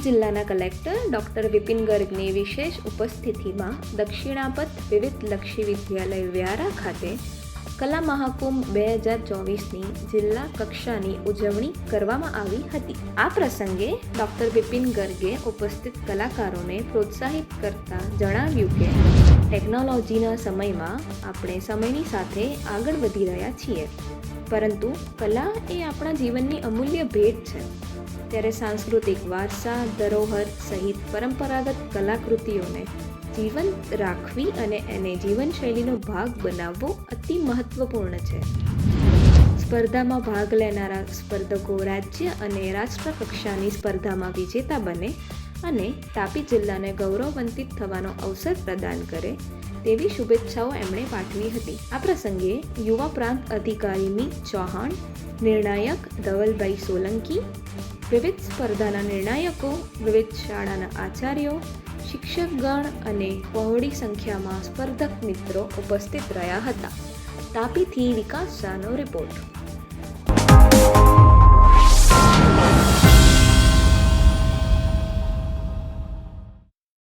જિલ્લાના collector doctor Vipin ગર્ગની વિશેષ ઉપસ્થિતિમાં દક્ષિણાપથ વિવિધલક્ષી વિદ્યાલય વ્યારા ખાતે કલા મહાકુંભ 2024ની જિલ્લા કક્ષાની ઉજવણી કરવામાં આવી હતી. આ પ્રસંગે ડૉક્ટર વિપિન ગર્ગે ઉપસ્થિત કલાકારોને પ્રોત્સાહિત કરતા જણાવ્યું કે ટેકનોલોજીના સમયમાં આપણે સમયની સાથે આગળ વધી રહ્યા છીએ, પરંતુ કલા એ આપણા જીવનની અમૂલ્ય ભેટ છે. ત્યારે સાંસ્કૃતિક વારસા, ધરોહર સહિત પરંપરાગત કલાકૃતિઓને જીવંત રાખવી અને એને જીવનશૈલીનો ભાગ બનાવવો અતિ મહત્વપૂર્ણ છે. સ્પર્ધામાં ભાગ લેનારા સ્પર્ધકો રાજ્ય અને રાષ્ટ્ર કક્ષાની સ્પર્ધામાં વિજેતા બને અને તાપી જિલ્લાને ગૌરવાન્વિત થવાનો અવસર પ્રદાન કરે તેવી શુભેચ્છાઓ એમણે પાઠવી હતી. આ પ્રસંગે યુવા પ્રાંત અધિકારી મી ચૌહાણ, નિર્ણાયક ધવલભાઈ સોલંકી, વિવિધ સ્પર્ધાના નિર્ણાયકો, વિવિધ શાળાના આચાર્યો, શિક્ષકગણ અને બહોળી સંખ્યામાં સ્પર્ધક મિત્રો ઉપસ્થિત રહ્યા હતા. તાપીથી વિકાસ શાહનો રિપોર્ટ.